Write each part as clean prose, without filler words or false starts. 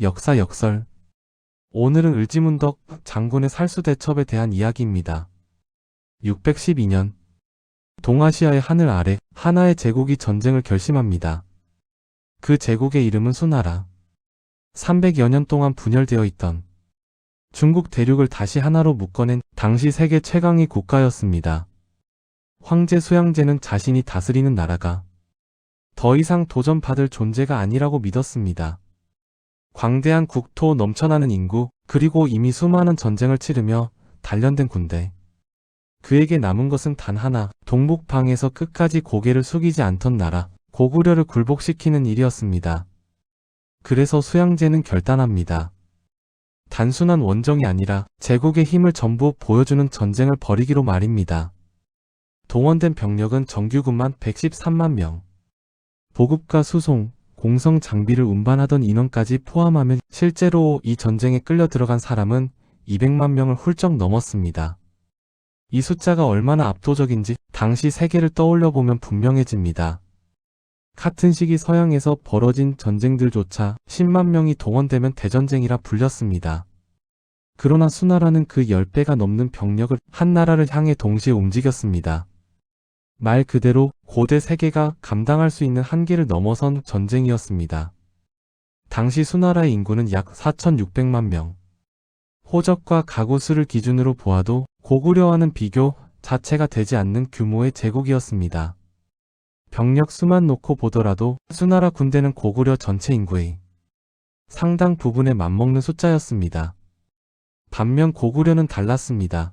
역사 역설. 오늘은 을지문덕 장군의 살수대첩에 대한 이야기입니다. 612년 동아시아의 하늘 아래 하나의 제국이 전쟁을 결심합니다. 그 제국의 이름은 수나라. 300여 년 동안 분열되어 있던 중국 대륙을 다시 하나로 묶어낸 당시 세계 최강의 국가였습니다. 황제 수양제는 자신이 다스리는 나라가 더 이상 도전받을 존재가 아니라고 믿었습니다. 광대한 국토, 넘쳐나는 인구, 그리고 이미 수많은 전쟁을 치르며 단련된 군대. 그에게 남은 것은 단 하나, 동북방에서 끝까지 고개를 숙이지 않던 나라, 고구려를 굴복시키는 일이었습니다. 그래서 수양제는 결단합니다. 단순한 원정이 아니라 제국의 힘을 전부 보여주는 전쟁을 벌이기로 말입니다. 동원된 병력은 정규군만 113만 명. 보급과 수송, 공성 장비를 운반하던 인원까지 포함하면 실제로 이 전쟁에 끌려 들어간 사람은 200만 명을 훌쩍 넘었습니다. 이 숫자가 얼마나 압도적인지 당시 세계를 떠올려 보면 분명해집니다. 같은 시기 서양에서 벌어진 전쟁들조차 10만 명이 동원되면 대전쟁이라 불렸습니다. 그러나 수나라는 그 10배가 넘는 병력을 한 나라를 향해 동시에 움직였습니다. 말 그대로 고대 세계가 감당할 수 있는 한계를 넘어선 전쟁이었습니다. 당시 수나라의 인구는 약 4,600만 명. 호적과 가구 수를 기준으로 보아도 고구려와는 비교 자체가 되지 않는 규모의 제국이었습니다. 병력 수만 놓고 보더라도 수나라 군대는 고구려 전체 인구의 상당 부분에 맞먹는 숫자였습니다. 반면 고구려는 달랐습니다.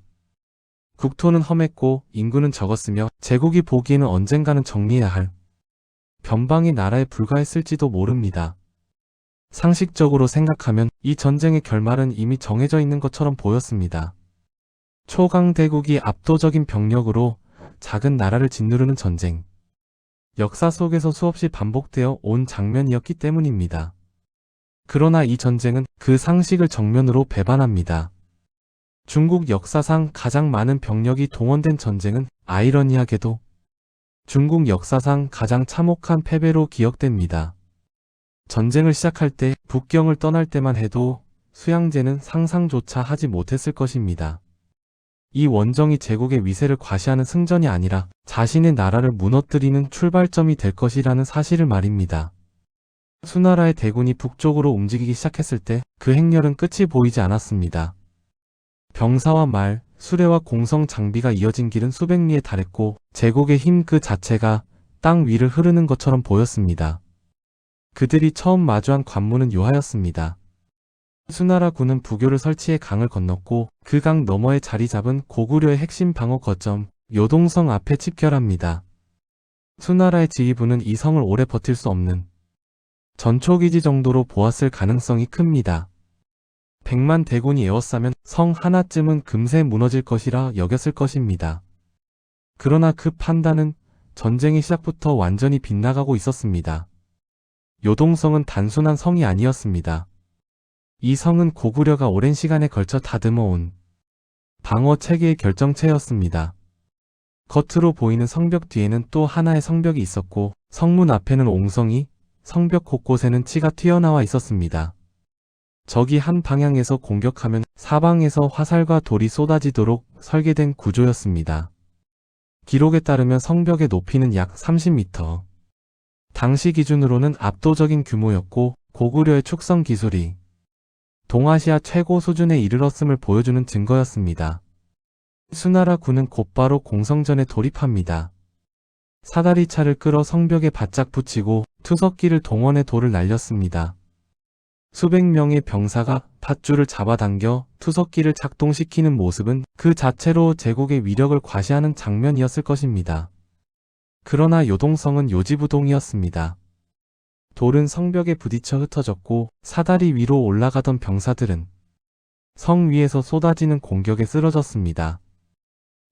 국토는 험했고 인구는 적었으며 제국이 보기에는 언젠가는 정리해야 할 변방의 나라에 불과했을지도 모릅니다. 상식적으로 생각하면 이 전쟁의 결말은 이미 정해져 있는 것처럼 보였습니다. 초강대국이 압도적인 병력으로 작은 나라를 짓누르는 전쟁. 역사 속에서 수없이 반복되어 온 장면이었기 때문입니다. 그러나 이 전쟁은 그 상식을 정면으로 배반합니다. 중국 역사상 가장 많은 병력이 동원된 전쟁은 아이러니하게도 중국 역사상 가장 참혹한 패배로 기억됩니다. 전쟁을 시작할 때 북경을 떠날 때만 해도 수양제는 상상조차 하지 못했을 것입니다. 이 원정이 제국의 위세를 과시하는 승전이 아니라 자신의 나라를 무너뜨리는 출발점이 될 것이라는 사실을 말입니다. 수나라의 대군이 북쪽으로 움직이기 시작했을 때 그 행렬은 끝이 보이지 않았습니다. 병사와 말, 수레와 공성 장비가 이어진 길은 수백 리에 달했고 제국의 힘 그 자체가 땅 위를 흐르는 것처럼 보였습니다. 그들이 처음 마주한 관문은 요하였습니다. 수나라 군은 부교를 설치해 강을 건넜고 그 강 너머에 자리 잡은 고구려의 핵심 방어 거점 요동성 앞에 집결합니다. 수나라의 지휘부는 이 성을 오래 버틸 수 없는 전초기지 정도로 보았을 가능성이 큽니다. 100만 대군이 에워싸면 성 하나쯤은 금세 무너질 것이라 여겼을 것입니다. 그러나 그 판단은 전쟁의 시작부터 완전히 빗나가고 있었습니다. 요동성은 단순한 성이 아니었습니다. 이 성은 고구려가 오랜 시간에 걸쳐 다듬어온 방어 체계의 결정체였습니다. 겉으로 보이는 성벽 뒤에는 또 하나의 성벽이 있었고 성문 앞에는 옹성이, 성벽 곳곳에는 치가 튀어나와 있었습니다. 적이 한 방향에서 공격하면 사방에서 화살과 돌이 쏟아지도록 설계된 구조였습니다. 기록에 따르면 성벽의 높이는 약 30m. 당시 기준으로는 압도적인 규모였고 고구려의 축성 기술이 동아시아 최고 수준에 이르렀음을 보여주는 증거였습니다. 수나라 군은 곧바로 공성전에 돌입합니다. 사다리차를 끌어 성벽에 바짝 붙이고 투석기를 동원해 돌을 날렸습니다. 수백 명의 병사가 밧줄을 잡아당겨 투석기를 작동시키는 모습은 그 자체로 제국의 위력을 과시하는 장면이었을 것입니다. 그러나 요동성은 요지부동이었습니다. 돌은 성벽에 부딪혀 흩어졌고 사다리 위로 올라가던 병사들은 성 위에서 쏟아지는 공격에 쓰러졌습니다.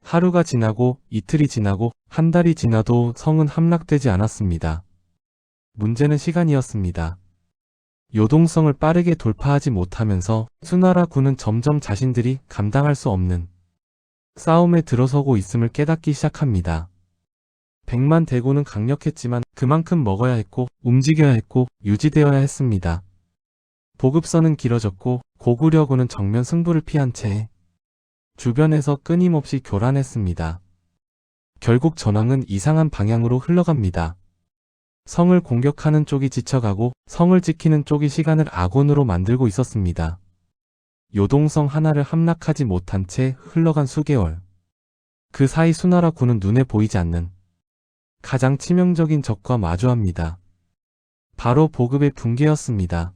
하루가 지나고 이틀이 지나고 한 달이 지나도 성은 함락되지 않았습니다. 문제는 시간이었습니다. 요동성을 빠르게 돌파하지 못하면서 수나라 군은 점점 자신들이 감당할 수 없는 싸움에 들어서고 있음을 깨닫기 시작합니다. 100만 대군은 강력했지만 그만큼 먹어야 했고 움직여야 했고 유지되어야 했습니다. 보급선은 길어졌고 고구려군은 정면 승부를 피한 채 주변에서 끊임없이 교란했습니다. 결국 전황은 이상한 방향으로 흘러갑니다. 성을 공격하는 쪽이 지쳐가고 성을 지키는 쪽이 시간을 아군으로 만들고 있었습니다. 요동성 하나를 함락하지 못한 채 흘러간 수개월. 그 사이 수나라 군은 눈에 보이지 않는 가장 치명적인 적과 마주합니다. 바로 보급의 붕괴였습니다.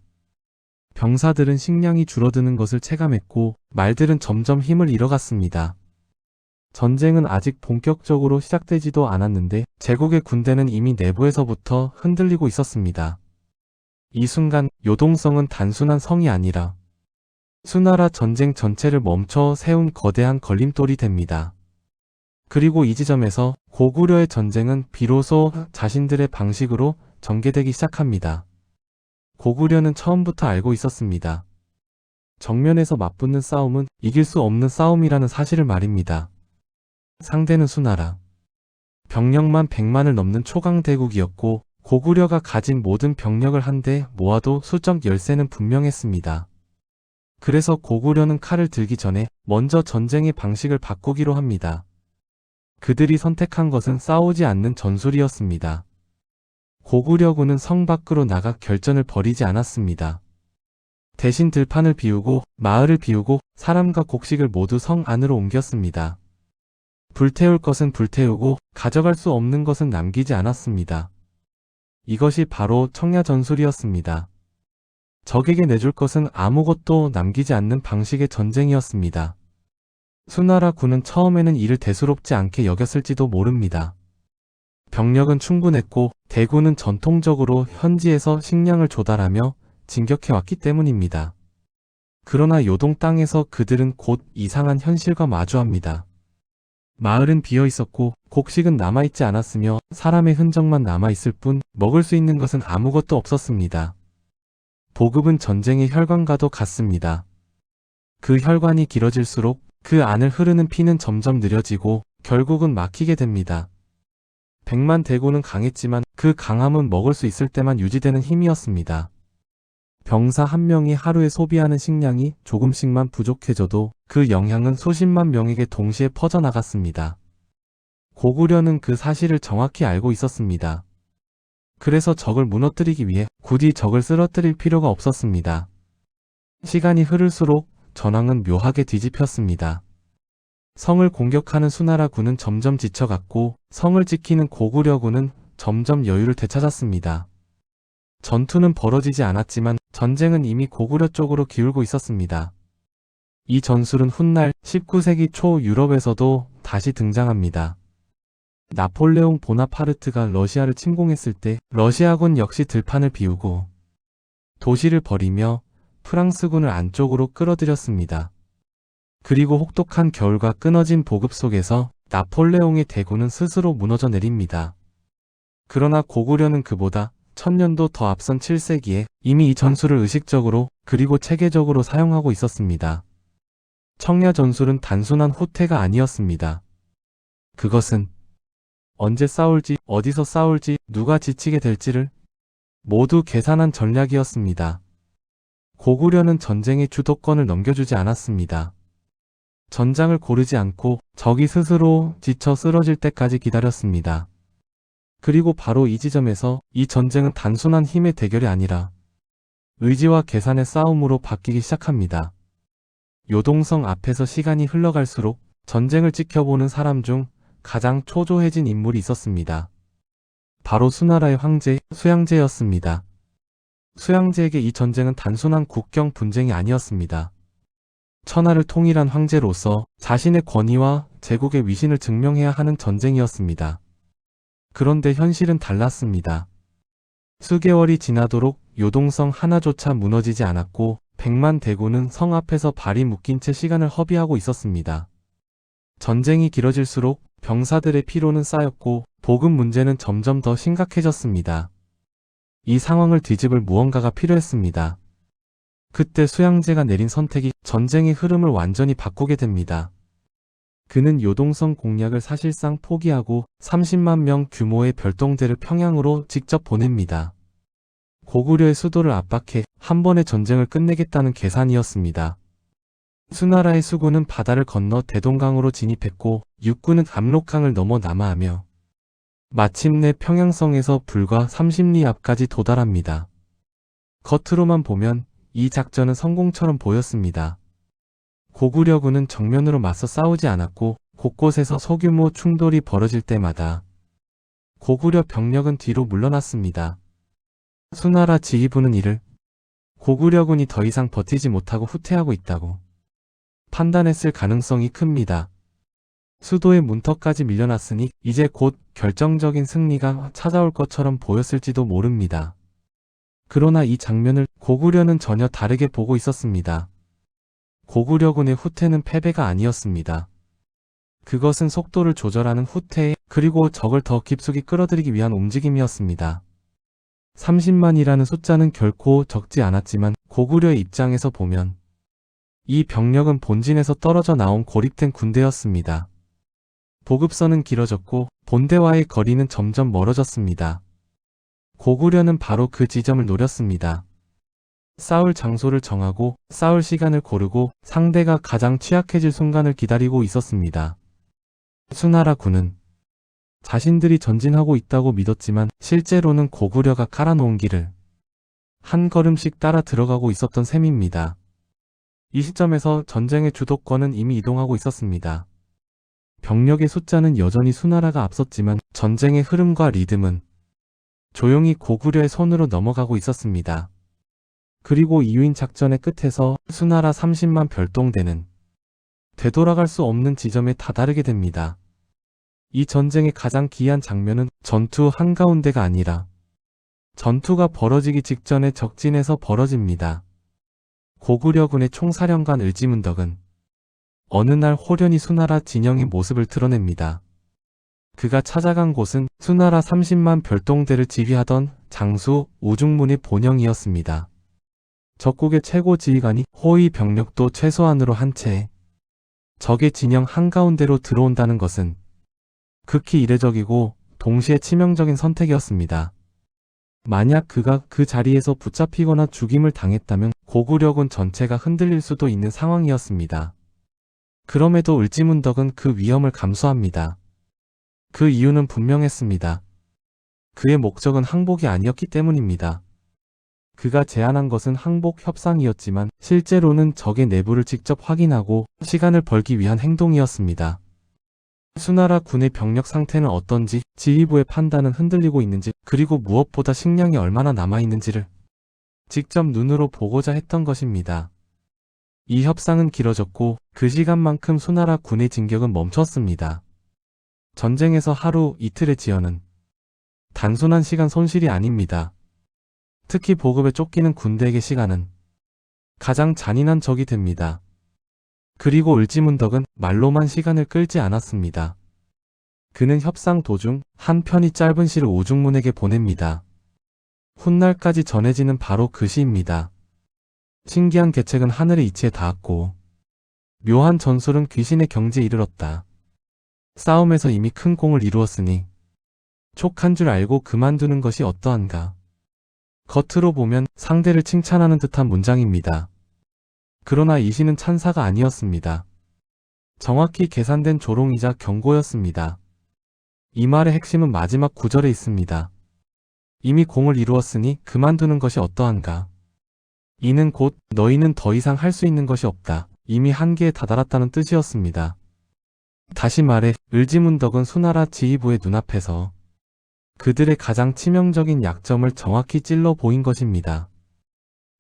병사들은 식량이 줄어드는 것을 체감했고 말들은 점점 힘을 잃어갔습니다. 전쟁은 아직 본격적으로 시작되지도 않았는데 제국의 군대는 이미 내부에서부터 흔들리고 있었습니다. 이 순간 요동성은 단순한 성이 아니라 수나라 전쟁 전체를 멈춰 세운 거대한 걸림돌이 됩니다. 그리고 이 지점에서 고구려의 전쟁은 비로소 자신들의 방식으로 전개되기 시작합니다. 고구려는 처음부터 알고 있었습니다. 정면에서 맞붙는 싸움은 이길 수 없는 싸움이라는 사실을 말입니다. 상대는 수나라. 병력만 100만을 넘는 초강대국이었고 고구려가 가진 모든 병력을 한데 모아도 수적 열세는 분명했습니다. 그래서 고구려는 칼을 들기 전에 먼저 전쟁의 방식을 바꾸기로 합니다. 그들이 선택한 것은 싸우지 않는 전술이었습니다. 고구려군은 성 밖으로 나가 결전을 벌이지 않았습니다. 대신 들판을 비우고 마을을 비우고 사람과 곡식을 모두 성 안으로 옮겼습니다. 불태울 것은 불태우고 가져갈 수 없는 것은 남기지 않았습니다. 이것이 바로 청야 전술이었습니다. 적에게 내줄 것은 아무것도 남기지 않는 방식의 전쟁이었습니다. 수나라 군은 처음에는 이를 대수롭지 않게 여겼을지도 모릅니다. 병력은 충분했고 대군은 전통적으로 현지에서 식량을 조달하며 진격해왔기 때문입니다. 그러나 요동 땅에서 그들은 곧 이상한 현실과 마주합니다. 마을은 비어 있었고 곡식은 남아있지 않았으며 사람의 흔적만 남아있을 뿐 먹을 수 있는 것은 아무것도 없었습니다. 보급은 전쟁의 혈관과도 같습니다. 그 혈관이 길어질수록 그 안을 흐르는 피는 점점 느려지고 결국은 막히게 됩니다. 100만 대군은 강했지만 그 강함은 먹을 수 있을 때만 유지되는 힘이었습니다. 병사 한 명이 하루에 소비하는 식량이 조금씩만 부족해져도 그 영향은 수십만 명에게 동시에 퍼져나갔습니다. 고구려는 그 사실을 정확히 알고 있었습니다. 그래서 적을 무너뜨리기 위해 굳이 적을 쓰러뜨릴 필요가 없었습니다. 시간이 흐를수록 전황은 묘하게 뒤집혔습니다. 성을 공격하는 수나라 군은 점점 지쳐갔고 성을 지키는 고구려 군은 점점 여유를 되찾았습니다. 전투는 벌어지지 않았지만 전쟁은 이미 고구려 쪽으로 기울고 있었습니다. 이 전술은 훗날 19세기 초 유럽에서도 다시 등장합니다. 나폴레옹 보나파르트가 러시아를 침공했을 때 러시아군 역시 들판을 비우고 도시를 버리며 프랑스군을 안쪽으로 끌어들였습니다. 그리고 혹독한 겨울과 끊어진 보급 속에서 나폴레옹의 대군은 스스로 무너져 내립니다. 그러나 고구려는 그보다 1000년도 더 앞선 7세기에 이미 이 전술을 의식적으로 그리고 체계적으로 사용하고 있었습니다. 청야 전술은 단순한 후퇴가 아니었습니다. 그것은 언제 싸울지, 어디서 싸울지, 누가 지치게 될지를 모두 계산한 전략이었습니다. 고구려는 전쟁의 주도권을 넘겨주지 않았습니다. 전장을 고르지 않고 적이 스스로 지쳐 쓰러질 때까지 기다렸습니다. 그리고 바로 이 지점에서 이 전쟁은 단순한 힘의 대결이 아니라 의지와 계산의 싸움으로 바뀌기 시작합니다. 요동성 앞에서 시간이 흘러갈수록 전쟁을 지켜보는 사람 중 가장 초조해진 인물이 있었습니다. 바로 수나라의 황제 수양제였습니다. 수양제에게 이 전쟁은 단순한 국경 분쟁이 아니었습니다. 천하를 통일한 황제로서 자신의 권위와 제국의 위신을 증명해야 하는 전쟁이었습니다. 그런데 현실은 달랐습니다. 수개월이 지나도록 요동성 하나조차 무너지지 않았고 100만 대군은 성 앞에서 발이 묶인 채 시간을 허비하고 있었습니다. 전쟁이 길어질수록 병사들의 피로는 쌓였고 보급 문제는 점점 더 심각해졌습니다. 이 상황을 뒤집을 무언가가 필요했습니다. 그때 수양제가 내린 선택이 전쟁의 흐름을 완전히 바꾸게 됩니다. 그는 요동성 공략을 사실상 포기하고 30만 명 규모의 별동대를 평양으로 직접 보냅니다. 고구려의 수도를 압박해 한 번의 전쟁을 끝내겠다는 계산이었습니다. 수나라의 수군은 바다를 건너 대동강으로 진입했고 육군은 압록강을 넘어 남하하며 마침내 평양성에서 불과 30리 앞까지 도달합니다. 겉으로만 보면 이 작전은 성공처럼 보였습니다. 고구려군은 정면으로 맞서 싸우지 않았고 곳곳에서 소규모 충돌이 벌어질 때마다 고구려 병력은 뒤로 물러났습니다. 수나라 지휘부는 이를 고구려군이 더 이상 버티지 못하고 후퇴하고 있다고 판단했을 가능성이 큽니다. 수도의 문턱까지 밀려났으니 이제 곧 결정적인 승리가 찾아올 것처럼 보였을지도 모릅니다. 그러나 이 장면을 고구려는 전혀 다르게 보고 있었습니다. 고구려군의 후퇴는 패배가 아니었습니다. 그것은 속도를 조절하는 후퇴, 그리고 적을 더 깊숙이 끌어들이기 위한 움직임이었습니다. 30만이라는 숫자는 결코 적지 않았지만 고구려의 입장에서 보면 이 병력은 본진에서 떨어져 나온 고립된 군대였습니다. 보급선은 길어졌고 본대와의 거리는 점점 멀어졌습니다. 고구려는 바로 그 지점을 노렸습니다. 싸울 장소를 정하고 싸울 시간을 고르고 상대가 가장 취약해질 순간을 기다리고 있었습니다. 수나라 군은 자신들이 전진하고 있다고 믿었지만 실제로는 고구려가 깔아놓은 길을 한 걸음씩 따라 들어가고 있었던 셈입니다. 이 시점에서 전쟁의 주도권은 이미 이동하고 있었습니다. 병력의 숫자는 여전히 수나라가 앞섰지만 전쟁의 흐름과 리듬은 조용히 고구려의 손으로 넘어가고 있었습니다. 그리고 이유인 작전의 끝에서 수나라 30만 별동대는 되돌아갈 수 없는 지점에 다다르게 됩니다. 이 전쟁의 가장 기이한 장면은 전투 한가운데가 아니라 전투가 벌어지기 직전에 적진에서 벌어집니다. 고구려군의 총사령관 을지문덕은 어느 날 호련히 수나라 진영의 모습을 드러냅니다. 그가 찾아간 곳은 수나라 30만 별동대를 지휘하던 장수 우중문의 본영이었습니다. 적국의 최고 지휘관이 호위 병력도 최소한으로 한 채 적의 진영 한가운데로 들어온다는 것은 극히 이례적이고 동시에 치명적인 선택이었습니다. 만약 그가 그 자리에서 붙잡히거나 죽임을 당했다면 고구려군 전체가 흔들릴 수도 있는 상황이었습니다. 그럼에도 을지문덕은 그 위험을 감수합니다. 그 이유는 분명했습니다. 그의 목적은 항복이 아니었기 때문입니다. 그가 제안한 것은 항복 협상이었지만 실제로는 적의 내부를 직접 확인하고 시간을 벌기 위한 행동이었습니다. 수나라 군의 병력 상태는 어떤지, 지휘부의 판단은 흔들리고 있는지, 그리고 무엇보다 식량이 얼마나 남아있는지를 직접 눈으로 보고자 했던 것입니다. 이 협상은 길어졌고 그 시간만큼 수나라 군의 진격은 멈췄습니다. 전쟁에서 하루, 이틀의 지연은 단순한 시간 손실이 아닙니다. 특히 보급에 쫓기는 군대에게 시간은 가장 잔인한 적이 됩니다. 그리고 을지문덕은 말로만 시간을 끌지 않았습니다. 그는 협상 도중 한 편이 짧은 시를 우중문에게 보냅니다. 훗날까지 전해지는 바로 그 시입니다. 신기한 계책은 하늘의 이치에 닿았고 묘한 전술은 귀신의 경지에 이르렀다. 싸움에서 이미 큰 공을 이루었으니 촉한 줄 알고 그만두는 것이 어떠한가. 겉으로 보면 상대를 칭찬하는 듯한 문장입니다. 그러나 이 시는 찬사가 아니었습니다. 정확히 계산된 조롱이자 경고였습니다. 이 말의 핵심은 마지막 구절에 있습니다. 이미 공을 이루었으니 그만두는 것이 어떠한가. 이는 곧 너희는 더 이상 할 수 있는 것이 없다. 이미 한계에 다다랐다는 뜻이었습니다. 다시 말해 을지문덕은 수나라 지휘부의 눈앞에서 그들의 가장 치명적인 약점을 정확히 찔러 보인 것입니다.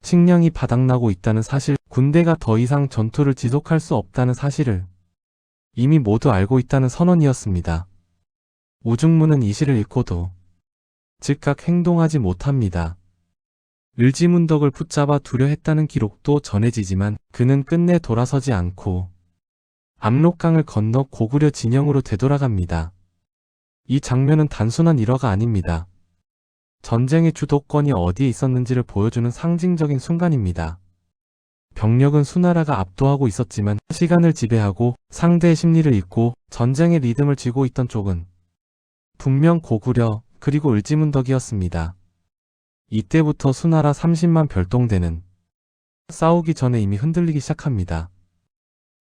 식량이 바닥나고 있다는 사실, 군대가 더 이상 전투를 지속할 수 없다는 사실을 이미 모두 알고 있다는 선언이었습니다. 우중문은 이 시를 읽고도 즉각 행동하지 못합니다. 을지문덕을 붙잡아 두려 했다는 기록도 전해지지만 그는 끝내 돌아서지 않고 압록강을 건너 고구려 진영으로 되돌아갑니다. 이 장면은 단순한 일화가 아닙니다. 전쟁의 주도권이 어디에 있었는지를 보여주는 상징적인 순간입니다. 병력은 수나라가 압도하고 있었지만 시간을 지배하고 상대의 심리를 읽고 전쟁의 리듬을 쥐고 있던 쪽은 분명 고구려 그리고 을지문덕이었습니다. 이때부터 수나라 30만 별동대는 싸우기 전에 이미 흔들리기 시작합니다.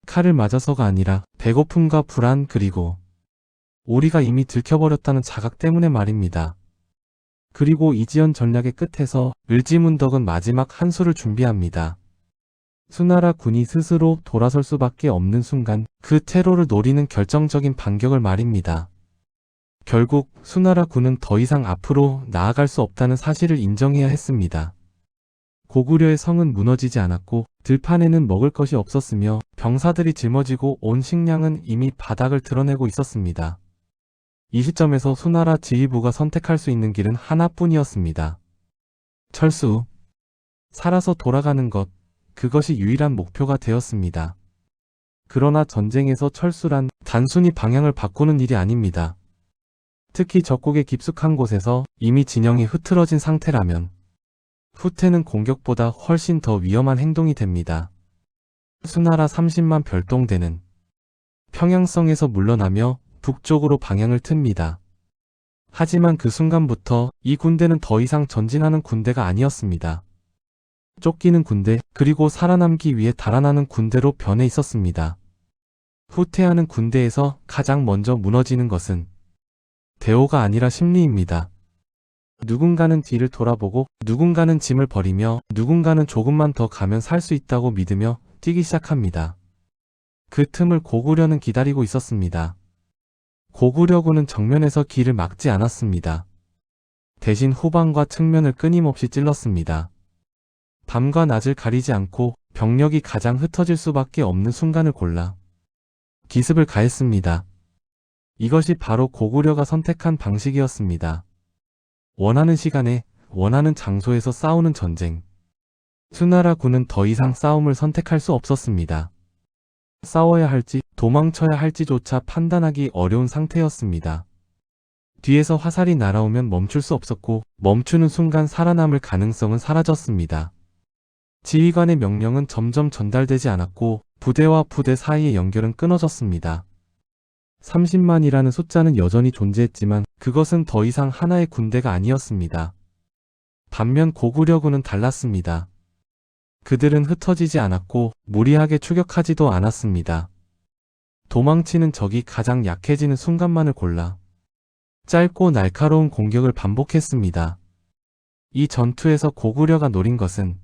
칼을 맞아서가 아니라 배고픔과 불안 그리고 우리가 이미 들켜버렸다는 자각 때문에 말입니다. 그리고 이지연 전략의 끝에서 을지문덕은 마지막 한 수를 준비합니다. 수나라 군이 스스로 돌아설 수밖에 없는 순간 그 테러를 노리는 결정적인 반격을 말입니다. 결국 수나라 군은 더 이상 앞으로 나아갈 수 없다는 사실을 인정해야 했습니다. 고구려의 성은 무너지지 않았고 들판에는 먹을 것이 없었으며 병사들이 짊어지고 온 식량은 이미 바닥을 드러내고 있었습니다. 이 시점에서 수나라 지휘부가 선택할 수 있는 길은 하나뿐이었습니다. 철수. 살아서 돌아가는 것, 그것이 유일한 목표가 되었습니다. 그러나 전쟁에서 철수란 단순히 방향을 바꾸는 일이 아닙니다. 특히 적국의 깊숙한 곳에서 이미 진영이 흐트러진 상태라면 후퇴는 공격보다 훨씬 더 위험한 행동이 됩니다. 수나라 30만 별동대는 평양성에서 물러나며 북쪽으로 방향을 틉니다. 하지만 그 순간부터 이 군대는 더 이상 전진하는 군대가 아니었습니다. 쫓기는 군대, 그리고 살아남기 위해 달아나는 군대로 변해 있었습니다. 후퇴하는 군대에서 가장 먼저 무너지는 것은 대오가 아니라 심리입니다. 누군가는 뒤를 돌아보고 누군가는 짐을 버리며 누군가는 조금만 더 가면 살 수 있다고 믿으며 뛰기 시작합니다. 그 틈을 고구려는 기다리고 있었습니다. 고구려군은 정면에서 길을 막지 않았습니다. 대신 후방과 측면을 끊임없이 찔렀습니다. 밤과 낮을 가리지 않고 병력이 가장 흩어질 수밖에 없는 순간을 골라 기습을 가했습니다. 이것이 바로 고구려가 선택한 방식이었습니다. 원하는 시간에 원하는 장소에서 싸우는 전쟁. 수나라 군은 더 이상 싸움을 선택할 수 없었습니다. 싸워야 할지 도망쳐야 할지조차 판단하기 어려운 상태였습니다. 뒤에서 화살이 날아오면 멈출 수 없었고 멈추는 순간 살아남을 가능성은 사라졌습니다. 지휘관의 명령은 점점 전달되지 않았고 부대와 부대 사이의 연결은 끊어졌습니다. 30만이라는 숫자는 여전히 존재했지만 그것은 더 이상 하나의 군대가 아니었습니다. 반면 고구려군은 달랐습니다. 그들은 흩어지지 않았고 무리하게 추격하지도 않았습니다. 도망치는 적이 가장 약해지는 순간만을 골라 짧고 날카로운 공격을 반복했습니다. 이 전투에서 고구려가 노린 것은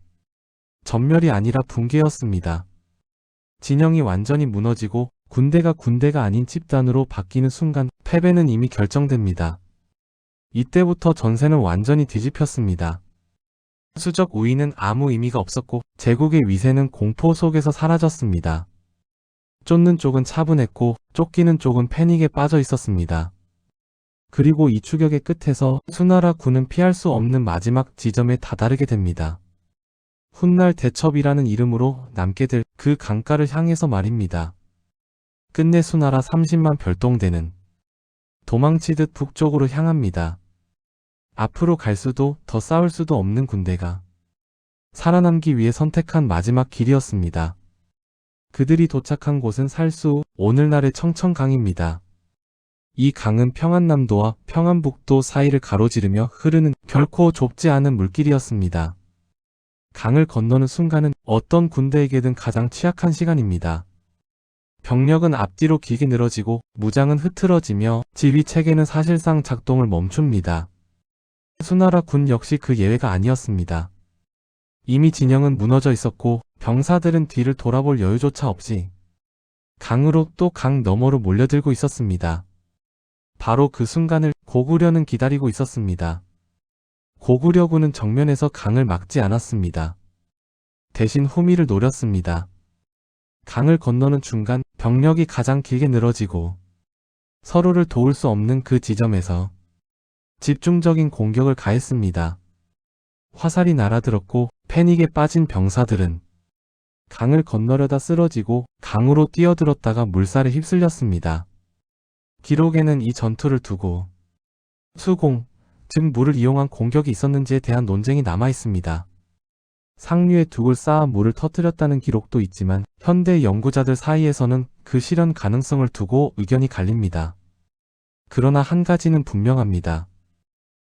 전멸이 아니라 붕괴였습니다. 진영이 완전히 무너지고 군대가 아닌 집단으로 바뀌는 순간 패배는 이미 결정됩니다. 이때부터 전세는 완전히 뒤집혔습니다. 수적 우위는 아무 의미가 없었고 제국의 위세는 공포 속에서 사라졌습니다. 쫓는 쪽은 차분했고 쫓기는 쪽은 패닉에 빠져 있었습니다. 그리고 이 추격의 끝에서 수나라 군은 피할 수 없는 마지막 지점에 다다르게 됩니다. 훗날 대첩이라는 이름으로 남게 될 그 강가를 향해서 말입니다. 끝내 수나라 30만 별동대는 도망치듯 북쪽으로 향합니다. 앞으로 갈 수도 더 싸울 수도 없는 군대가 살아남기 위해 선택한 마지막 길이었습니다. 그들이 도착한 곳은 살수, 오늘날의 청천강입니다. 이 강은 평안남도와 평안북도 사이를 가로지르며 흐르는 결코 좁지 않은 물길이었습니다. 강을 건너는 순간은 어떤 군대에게든 가장 취약한 시간입니다. 병력은 앞뒤로 길게 늘어지고 무장은 흐트러지며 지휘체계는 사실상 작동을 멈춥니다. 수나라 군 역시 그 예외가 아니었습니다. 이미 진영은 무너져 있었고 병사들은 뒤를 돌아볼 여유조차 없이 강으로 또 강 너머로 몰려들고 있었습니다. 바로 그 순간을 고구려는 기다리고 있었습니다. 고구려군은 정면에서 강을 막지 않았습니다. 대신 후미를 노렸습니다. 강을 건너는 중간 병력이 가장 길게 늘어지고 서로를 도울 수 없는 그 지점에서 집중적인 공격을 가했습니다. 화살이 날아들었고 패닉에 빠진 병사들은 강을 건너려다 쓰러지고 강으로 뛰어들었다가 물살에 휩쓸렸습니다. 기록에는 이 전투를 두고 수공, 즉 물을 이용한 공격이 있었는지에 대한 논쟁이 남아 있습니다. 상류에 둑을 쌓아 물을 터뜨렸다는 기록도 있지만 현대 연구자들 사이에서는 그 실현 가능성을 두고 의견이 갈립니다. 그러나 한 가지는 분명합니다.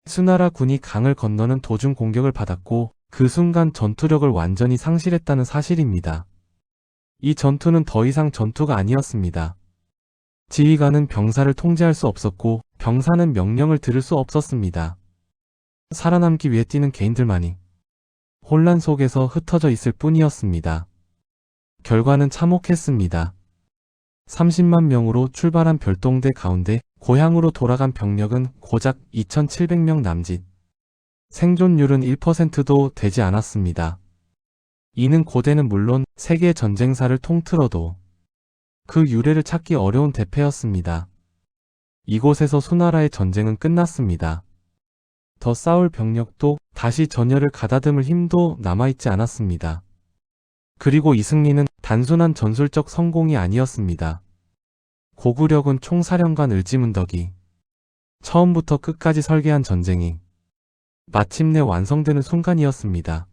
수나라 군이 강을 건너는 도중 공격을 받았고 그 순간 전투력을 완전히 상실했다는 사실입니다. 이 전투는 더 이상 전투가 아니었습니다. 지휘관은 병사를 통제할 수 없었고 병사는 명령을 들을 수 없었습니다. 살아남기 위해 뛰는 개인들만이 혼란 속에서 흩어져 있을 뿐이었습니다. 결과는 참혹했습니다. 30만 명으로 출발한 별동대 가운데 고향으로 돌아간 병력은 고작 2,700명 남짓. 생존율은 1%도 되지 않았습니다. 이는 고대는 물론 세계 전쟁사를 통틀어도 그 유래를 찾기 어려운 대패였습니다. 이곳에서 수나라의 전쟁은 끝났습니다. 더 싸울 병력도 다시 전열을 가다듬을 힘도 남아있지 않았습니다. 그리고 이 승리는 단순한 전술적 성공이 아니었습니다. 고구려군 총사령관 을지문덕이 처음부터 끝까지 설계한 전쟁이 마침내 완성되는 순간이었습니다.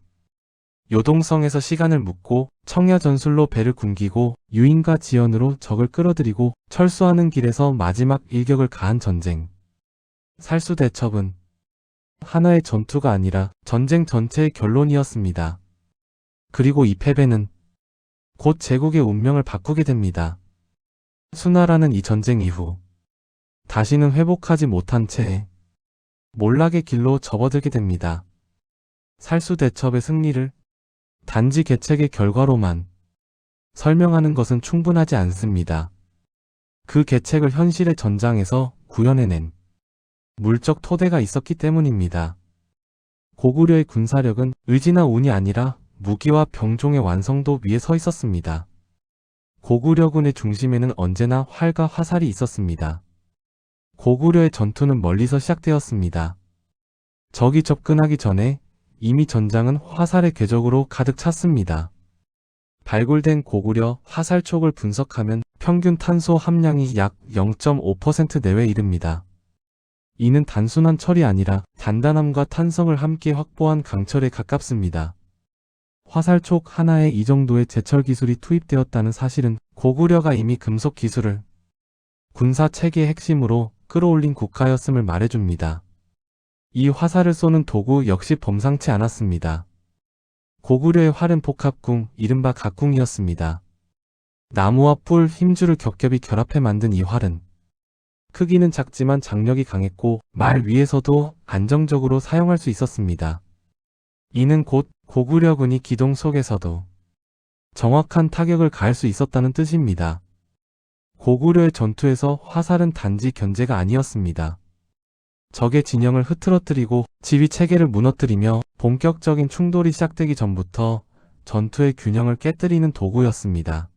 요동성에서 시간을 묻고 청야 전술로 배를 굶기고 유인과 지연으로 적을 끌어들이고 철수하는 길에서 마지막 일격을 가한 전쟁. 살수대첩은 하나의 전투가 아니라 전쟁 전체의 결론이었습니다. 그리고 이 패배는 곧 제국의 운명을 바꾸게 됩니다. 수나라는 이 전쟁 이후 다시는 회복하지 못한 채 몰락의 길로 접어들게 됩니다. 살수대첩의 승리를 단지 계책의 결과로만 설명하는 것은 충분하지 않습니다. 그 계책을 현실의 전장에서 구현해낸 물적 토대가 있었기 때문입니다. 고구려의 군사력은 의지나 운이 아니라 무기와 병종의 완성도 위에 서 있었습니다. 고구려군의 중심에는 언제나 활과 화살이 있었습니다. 고구려의 전투는 멀리서 시작되었습니다. 적이 접근하기 전에 이미 전장은 화살의 궤적으로 가득 찼습니다. 발굴된 고구려 화살촉을 분석하면 평균 탄소 함량이 약 0.5% 내외에 이릅니다. 이는 단순한 철이 아니라 단단함과 탄성을 함께 확보한 강철에 가깝습니다. 화살촉 하나에 이 정도의 제철 기술이 투입되었다는 사실은 고구려가 이미 금속 기술을 군사 체계의 핵심으로 끌어올린 국가였음을 말해줍니다. 이 화살을 쏘는 도구 역시 범상치 않았습니다. 고구려의 활은 복합궁, 이른바 각궁이었습니다. 나무와 뿔, 힘줄을 겹겹이 결합해 만든 이 활은 크기는 작지만 장력이 강했고 말 위에서도 안정적으로 사용할 수 있었습니다. 이는 곧 고구려군이 기동 속에서도 정확한 타격을 가할 수 있었다는 뜻입니다. 고구려의 전투에서 화살은 단지 견제가 아니었습니다. 적의 진영을 흐트러뜨리고 지휘 체계를 무너뜨리며 본격적인 충돌이 시작되기 전부터 전투의 균형을 깨뜨리는 도구였습니다.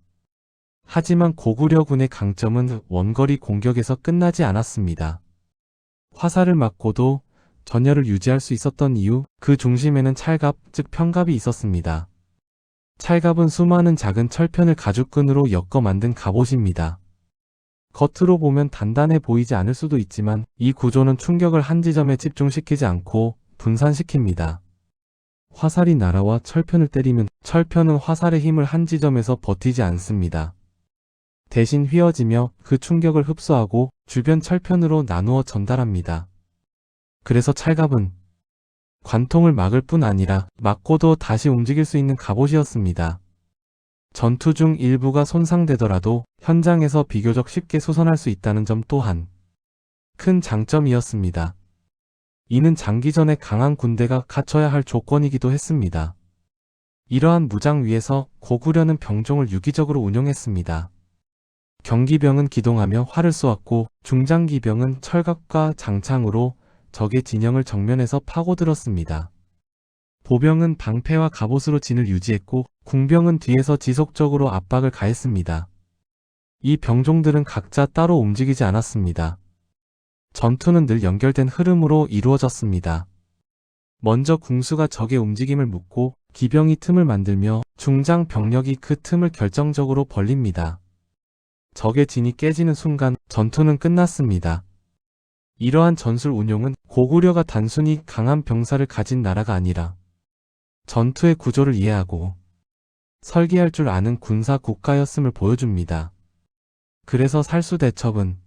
하지만 고구려군의 강점은 원거리 공격에서 끝나지 않았습니다. 화살을 맞고도 전열을 유지할 수 있었던 이유, 그 중심에는 찰갑, 즉 편갑이 있었습니다. 찰갑은 수많은 작은 철편을 가죽끈으로 엮어 만든 갑옷입니다. 겉으로 보면 단단해 보이지 않을 수도 있지만 이 구조는 충격을 한 지점에 집중시키지 않고 분산시킵니다. 화살이 날아와 철편을 때리면 철편은 화살의 힘을 한 지점에서 버티지 않습니다. 대신 휘어지며 그 충격을 흡수하고 주변 철편으로 나누어 전달합니다. 그래서 찰갑은 관통을 막을 뿐 아니라 막고도 다시 움직일 수 있는 갑옷이었습니다. 전투 중 일부가 손상되더라도 현장에서 비교적 쉽게 수선할 수 있다는 점 또한 큰 장점이었습니다. 이는 장기전에 강한 군대가 갖춰야 할 조건이기도 했습니다. 이러한 무장 위에서 고구려는 병종을 유기적으로 운용했습니다. 경기병은 기동하며 활을 쏘았고 중장기병은 철갑과 장창으로 적의 진영을 정면에서 파고들었습니다. 보병은 방패와 갑옷으로 진을 유지했고 궁병은 뒤에서 지속적으로 압박을 가했습니다. 이 병종들은 각자 따로 움직이지 않았습니다. 전투는 늘 연결된 흐름으로 이루어졌습니다. 먼저 궁수가 적의 움직임을 묻고 기병이 틈을 만들며 중장 병력이 그 틈을 결정적으로 벌립니다. 적의 진이 깨지는 순간 전투는 끝났습니다. 이러한 전술 운용은 고구려가 단순히 강한 병사를 가진 나라가 아니라 전투의 구조를 이해하고 설계할 줄 아는 군사 국가였음을 보여줍니다. 그래서 살수대첩은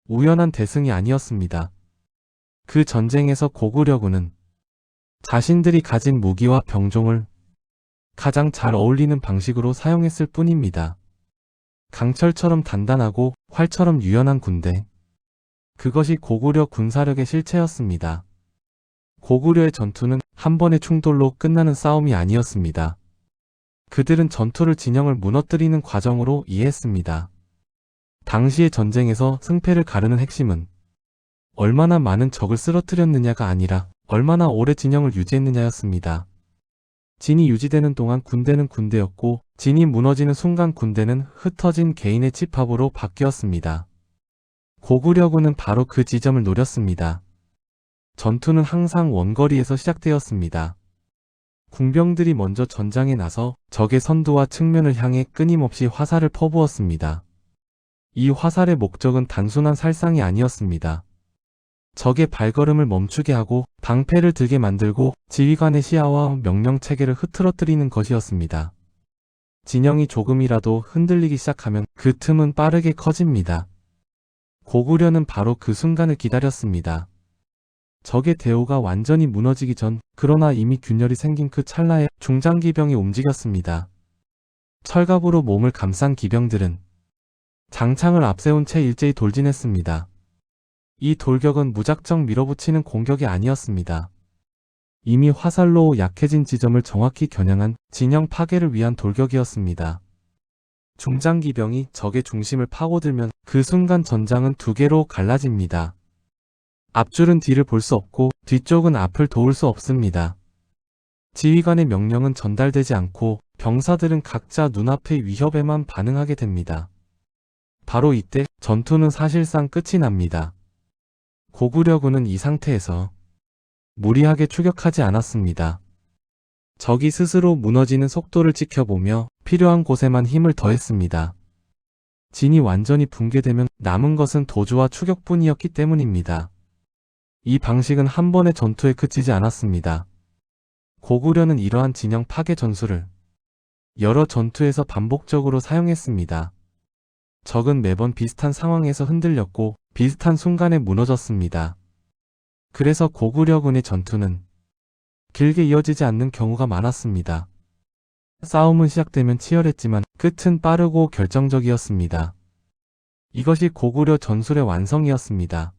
우연한 대승이 아니었습니다. 그 전쟁에서 고구려군은 자신들이 가진 무기와 병종을 가장 잘 어울리는 방식으로 사용했을 뿐입니다. 강철처럼 단단하고 활처럼 유연한 군대. 그것이 고구려 군사력의 실체였습니다. 고구려의 전투는 한 번의 충돌로 끝나는 싸움이 아니었습니다. 그들은 전투를 진영을 무너뜨리는 과정으로 이해했습니다. 당시의 전쟁에서 승패를 가르는 핵심은 얼마나 많은 적을 쓰러뜨렸느냐가 아니라 얼마나 오래 진영을 유지했느냐였습니다. 진이 유지되는 동안 군대는 군대였고 진이 무너지는 순간 군대는 흩어진 개인의 집합으로 바뀌었습니다. 고구려군은 바로 그 지점을 노렸습니다. 전투는 항상 원거리에서 시작되었습니다. 궁병들이 먼저 전장에 나서 적의 선두와 측면을 향해 끊임없이 화살을 퍼부었습니다. 이 화살의 목적은 단순한 살상이 아니었습니다. 적의 발걸음을 멈추게 하고 방패를 들게 만들고 지휘관의 시야와 명령 체계를 흐트러뜨리는 것이었습니다. 진영이 조금이라도 흔들리기 시작하면 그 틈은 빠르게 커집니다. 고구려는 바로 그 순간을 기다렸습니다. 적의 대오가 완전히 무너지기 전, 그러나 이미 균열이 생긴 그 찰나에 중장기병이 움직였습니다. 철갑으로 몸을 감싼 기병들은 장창을 앞세운 채 일제히 돌진했습니다. 이 돌격은 무작정 밀어붙이는 공격이 아니었습니다. 이미 화살로 약해진 지점을 정확히 겨냥한 진영 파괴를 위한 돌격이었습니다. 중장기병이 적의 중심을 파고들면 그 순간 전장은 두 개로 갈라집니다. 앞줄은 뒤를 볼 수 없고 뒤쪽은 앞을 도울 수 없습니다. 지휘관의 명령은 전달되지 않고 병사들은 각자 눈앞의 위협에만 반응하게 됩니다. 바로 이때 전투는 사실상 끝이 납니다. 고구려군은 이 상태에서 무리하게 추격하지 않았습니다. 적이 스스로 무너지는 속도를 지켜보며 필요한 곳에만 힘을 더했습니다. 진이 완전히 붕괴되면 남은 것은 도주와 추격뿐이었기 때문입니다. 이 방식은 한 번의 전투에 그치지 않았습니다. 고구려는 이러한 진영 파괴 전술을 여러 전투에서 반복적으로 사용했습니다. 적은 매번 비슷한 상황에서 흔들렸고 비슷한 순간에 무너졌습니다. 그래서 고구려군의 전투는 길게 이어지지 않는 경우가 많았습니다. 싸움은 시작되면 치열했지만 끝은 빠르고 결정적이었습니다. 이것이 고구려 전술의 완성이었습니다.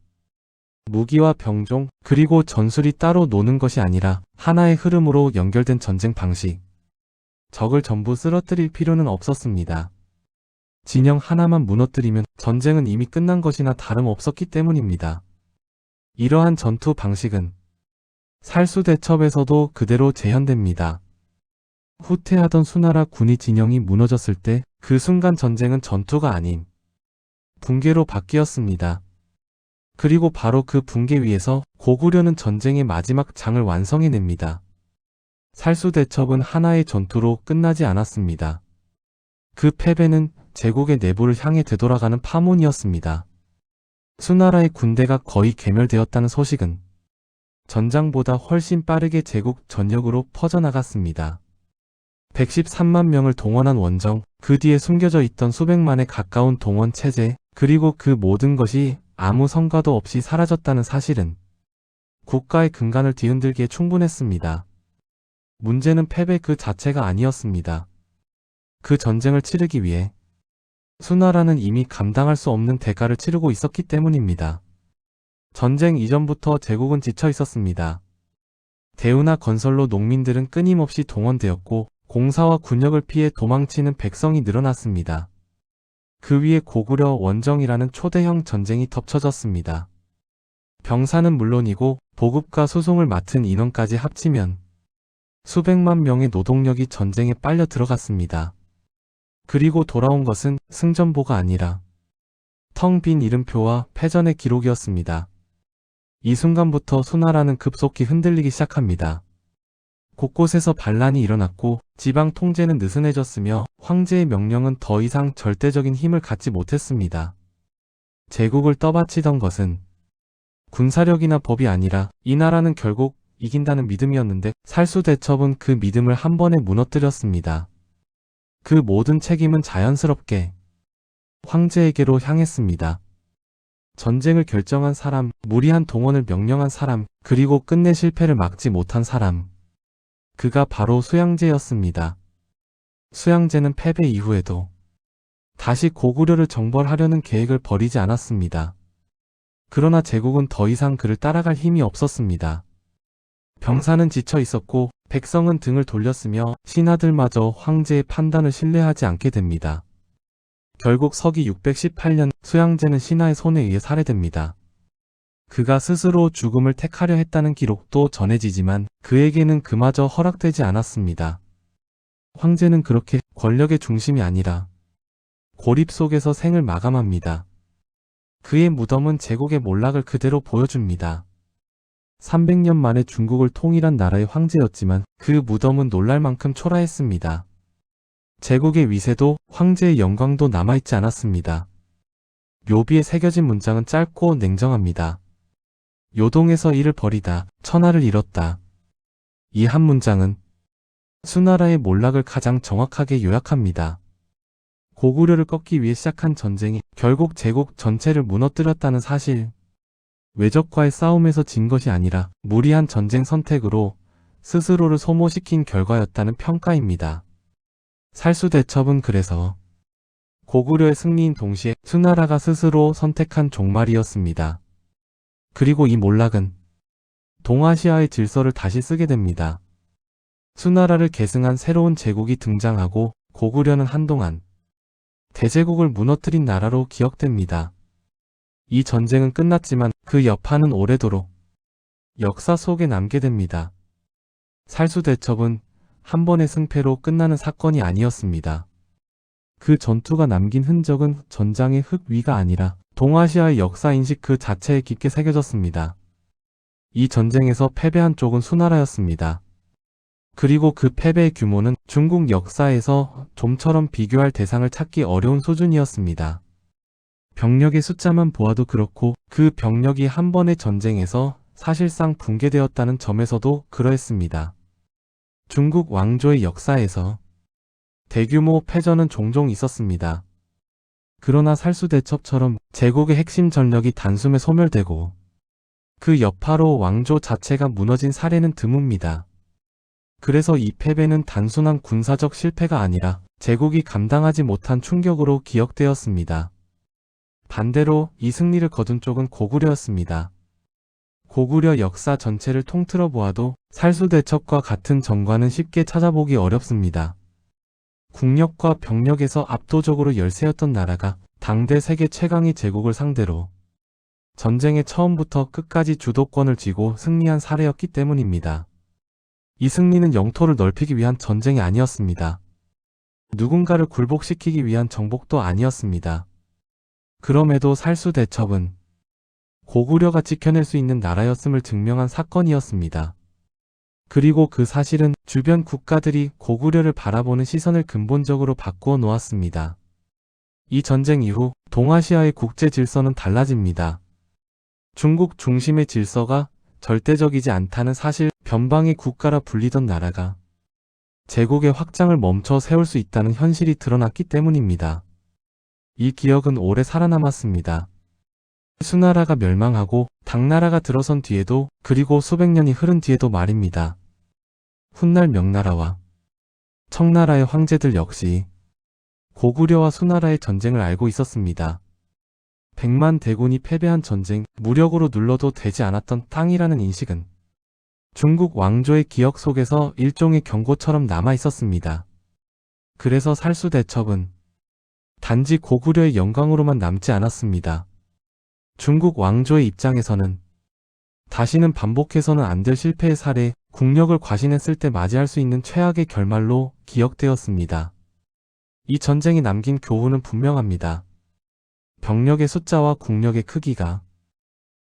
무기와 병종, 그리고 전술이 따로 노는 것이 아니라 하나의 흐름으로 연결된 전쟁 방식. 적을 전부 쓰러뜨릴 필요는 없었습니다. 진영 하나만 무너뜨리면 전쟁은 이미 끝난 것이나 다름없었기 때문입니다. 이러한 전투 방식은 살수대첩에서도 그대로 재현됩니다. 후퇴하던 수나라 군이 진영이 무너졌을 때 그 순간 전쟁은 전투가 아닌 붕괴로 바뀌었습니다. 그리고 바로 그 붕괴 위에서 고구려는 전쟁의 마지막 장을 완성해냅니다. 살수대첩은 하나의 전투로 끝나지 않았습니다. 그 패배는 제국의 내부를 향해 되돌아가는 파문이었습니다. 수나라의 군대가 거의 괴멸되었다는 소식은 전장보다 훨씬 빠르게 제국 전역으로 퍼져나갔습니다. 113만 명을 동원한 원정, 그 뒤에 숨겨져 있던 수백만에 가까운 동원 체제, 그리고 그 모든 것이 아무 성과도 없이 사라졌다는 사실은 국가의 근간을 뒤흔들기에 충분했습니다. 문제는 패배 그 자체가 아니었습니다. 그 전쟁을 치르기 위해 수나라는 이미 감당할 수 없는 대가를 치르고 있었기 때문입니다. 전쟁 이전부터 제국은 지쳐 있었습니다. 대우나 건설로 농민들은 끊임없이 동원되었고 공사와 군역을 피해 도망치는 백성이 늘어났습니다. 그 위에 고구려 원정이라는 초대형 전쟁이 덮쳐졌습니다. 병사는 물론이고 보급과 수송을 맡은 인원까지 합치면 수백만 명의 노동력이 전쟁에 빨려 들어갔습니다. 그리고 돌아온 것은 승전보가 아니라 텅 빈 이름표와 패전의 기록이었습니다. 이 순간부터 수나라는 급속히 흔들리기 시작합니다. 곳곳에서 반란이 일어났고 지방 통제는 느슨해졌으며 황제의 명령은 더 이상 절대적인 힘을 갖지 못했습니다. 제국을 떠받치던 것은 군사력이나 법이 아니라 이 나라는 결국 이긴다는 믿음이었는데 살수대첩은 그 믿음을 한 번에 무너뜨렸습니다. 그 모든 책임은 자연스럽게 황제에게로 향했습니다. 전쟁을 결정한 사람, 무리한 동원을 명령한 사람, 그리고 끝내 실패를 막지 못한 사람. 그가 바로 수양제였습니다. 수양제는 패배 이후에도 다시 고구려를 정벌하려는 계획을 버리지 않았습니다. 그러나 제국은 더 이상 그를 따라갈 힘이 없었습니다. 병사는 지쳐 있었고 백성은 등을 돌렸으며 신하들마저 황제의 판단을 신뢰하지 않게 됩니다. 결국 서기 618년 수양제는 신하의 손에 의해 살해됩니다. 그가 스스로 죽음을 택하려 했다는 기록도 전해지지만 그에게는 그마저 허락되지 않았습니다. 황제는 그렇게 권력의 중심이 아니라 고립 속에서 생을 마감합니다. 그의 무덤은 제국의 몰락을 그대로 보여줍니다. 300년 만에 중국을 통일한 나라의 황제였지만 그 무덤은 놀랄 만큼 초라했습니다. 제국의 위세도 황제의 영광도 남아있지 않았습니다. 묘비에 새겨진 문장은 짧고 냉정합니다. 요동에서 이를 버리다 천하를 잃었다. 이 한 문장은 수나라의 몰락을 가장 정확하게 요약합니다. 고구려를 꺾기 위해 시작한 전쟁이 결국 제국 전체를 무너뜨렸다는 사실. 외적과의 싸움에서 진 것이 아니라 무리한 전쟁 선택으로 스스로를 소모시킨 결과였다는 평가입니다. 살수대첩은 그래서 고구려의 승리인 동시에 수나라가 스스로 선택한 종말이었습니다. 그리고 이 몰락은 동아시아의 질서를 다시 쓰게 됩니다. 수나라를 계승한 새로운 제국이 등장하고 고구려는 한동안 대제국을 무너뜨린 나라로 기억됩니다. 이 전쟁은 끝났지만 그 여파는 오래도록 역사 속에 남게 됩니다. 살수대첩은 한 번의 승패로 끝나는 사건이 아니었습니다. 그 전투가 남긴 흔적은 전장의 흙 위가 아니라 동아시아의 역사인식 그 자체에 깊게 새겨졌습니다. 이 전쟁에서 패배한 쪽은 수나라였습니다. 그리고 그 패배의 규모는 중국 역사에서 좀처럼 비교할 대상을 찾기 어려운 수준이었습니다. 병력의 숫자만 보아도 그렇고 그 병력이 한 번의 전쟁에서 사실상 붕괴되었다는 점에서도 그러했습니다. 중국 왕조의 역사에서 대규모 패전은 종종 있었습니다. 그러나 살수대첩처럼 제국의 핵심 전력이 단숨에 소멸되고 그 여파로 왕조 자체가 무너진 사례는 드뭅니다. 그래서 이 패배는 단순한 군사적 실패가 아니라 제국이 감당하지 못한 충격으로 기억되었습니다. 반대로 이 승리를 거둔 쪽은 고구려였습니다. 고구려 역사 전체를 통틀어 보아도 살수대첩과 같은 정과는 쉽게 찾아보기 어렵습니다. 국력과 병력에서 압도적으로 열세였던 나라가 당대 세계 최강의 제국을 상대로 전쟁의 처음부터 끝까지 주도권을 쥐고 승리한 사례였기 때문입니다. 이 승리는 영토를 넓히기 위한 전쟁이 아니었습니다. 누군가를 굴복시키기 위한 정복도 아니었습니다. 그럼에도 살수대첩은 고구려가 지켜낼 수 있는 나라였음을 증명한 사건이었습니다. 그리고 그 사실은 주변 국가들이 고구려를 바라보는 시선을 근본적으로 바꾸어 놓았습니다. 이 전쟁 이후 동아시아의 국제 질서는 달라집니다. 중국 중심의 질서가 절대적이지 않다는 사실, 변방의 국가라 불리던 나라가 제국의 확장을 멈춰 세울 수 있다는 현실이 드러났기 때문입니다. 이 기억은 오래 살아남았습니다. 수나라가 멸망하고 당나라가 들어선 뒤에도, 그리고 수백 년이 흐른 뒤에도 말입니다. 훗날 명나라와 청나라의 황제들 역시 고구려와 수나라의 전쟁을 알고 있었습니다. 100만 대군이 패배한 전쟁, 무력으로 눌러도 되지 않았던 땅이라는 인식은 중국 왕조의 기억 속에서 일종의 경고처럼 남아 있었습니다. 그래서 살수대첩은 단지 고구려의 영광으로만 남지 않았습니다. 중국 왕조의 입장에서는 다시는 반복해서는 안 될 실패의 사례, 국력을 과신했을 때 맞이할 수 있는 최악의 결말로 기억되었습니다. 이 전쟁이 남긴 교훈은 분명합니다. 병력의 숫자와 국력의 크기가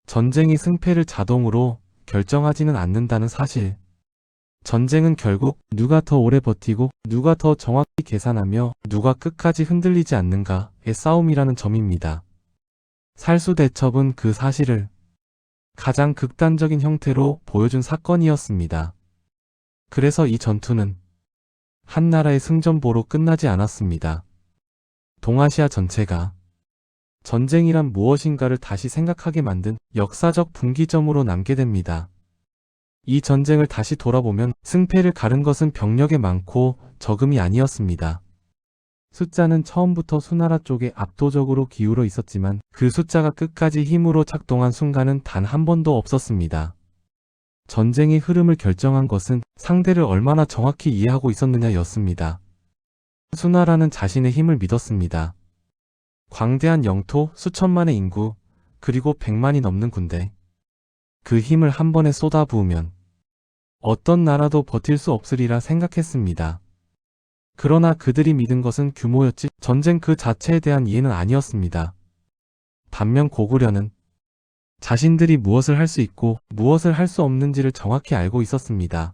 전쟁의 승패를 자동으로 결정하지는 않는다는 사실. 전쟁은 결국 누가 더 오래 버티고 누가 더 정확히 계산하며 누가 끝까지 흔들리지 않는가의 싸움이라는 점입니다. 살수대첩은 그 사실을 가장 극단적인 형태로 보여준 사건이었습니다. 그래서 이 전투는 한 나라의 승전보로 끝나지 않았습니다. 동아시아 전체가 전쟁이란 무엇인가를 다시 생각하게 만든 역사적 분기점으로 남게 됩니다. 이 전쟁을 다시 돌아보면 승패를 가른 것은 병력의 많고 적음이 아니었습니다. 숫자는 처음부터 수나라 쪽에 압도적으로 기울어 있었지만 그 숫자가 끝까지 힘으로 작동한 순간은 단 한 번도 없었습니다. 전쟁의 흐름을 결정한 것은 상대를 얼마나 정확히 이해하고 있었느냐였습니다. 수나라는 자신의 힘을 믿었습니다. 광대한 영토, 수천만의 인구, 그리고 100만이 넘는 군대. 그 힘을 한 번에 쏟아부으면 어떤 나라도 버틸 수 없으리라 생각했습니다. 그러나 그들이 믿은 것은 규모였지 전쟁 그 자체에 대한 이해는 아니었습니다. 반면 고구려는 자신들이 무엇을 할 수 있고 무엇을 할 수 없는지를 정확히 알고 있었습니다.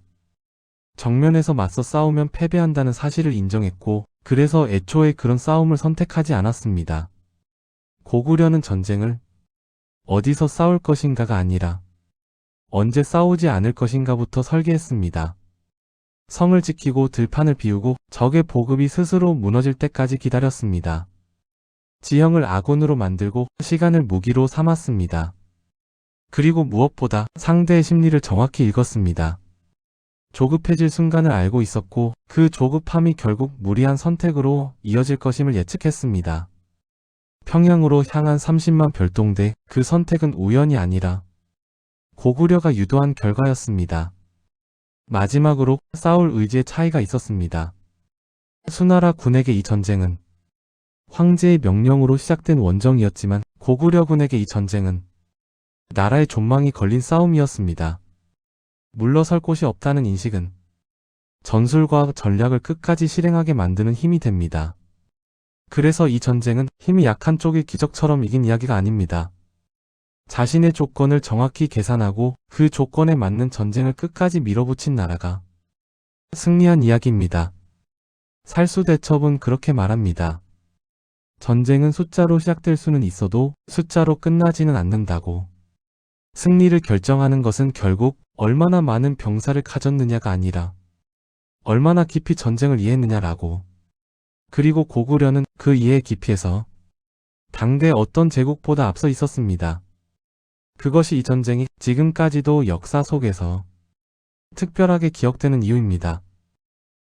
정면에서 맞서 싸우면 패배한다는 사실을 인정했고 그래서 애초에 그런 싸움을 선택하지 않았습니다. 고구려는 전쟁을 어디서 싸울 것인가가 아니라 언제 싸우지 않을 것인가부터 설계했습니다. 성을 지키고 들판을 비우고 적의 보급이 스스로 무너질 때까지 기다렸습니다. 지형을 아군으로 만들고 시간을 무기로 삼았습니다. 그리고 무엇보다 상대의 심리를 정확히 읽었습니다. 조급해질 순간을 알고 있었고 그 조급함이 결국 무리한 선택으로 이어질 것임을 예측했습니다. 평양으로 향한 30만 별동대, 그 선택은 우연이 아니라 고구려가 유도한 결과였습니다. 마지막으로 싸울 의지의 차이가 있었습니다. 수나라 군에게 이 전쟁은 황제의 명령으로 시작된 원정이었지만 고구려 군에게 이 전쟁은 나라의 존망이 걸린 싸움이었습니다. 물러설 곳이 없다는 인식은 전술과 전략을 끝까지 실행하게 만드는 힘이 됩니다. 그래서 이 전쟁은 힘이 약한 쪽이 기적처럼 이긴 이야기가 아닙니다. 자신의 조건을 정확히 계산하고 그 조건에 맞는 전쟁을 끝까지 밀어붙인 나라가 승리한 이야기입니다. 살수대첩은 그렇게 말합니다. 전쟁은 숫자로 시작될 수는 있어도 숫자로 끝나지는 않는다고. 승리를 결정하는 것은 결국 얼마나 많은 병사를 가졌느냐가 아니라 얼마나 깊이 전쟁을 이해했느냐라고. 그리고 고구려는 그 이해의 깊이에서 당대 어떤 제국보다 앞서 있었습니다. 그것이 이 전쟁이 지금까지도 역사 속에서 특별하게 기억되는 이유입니다.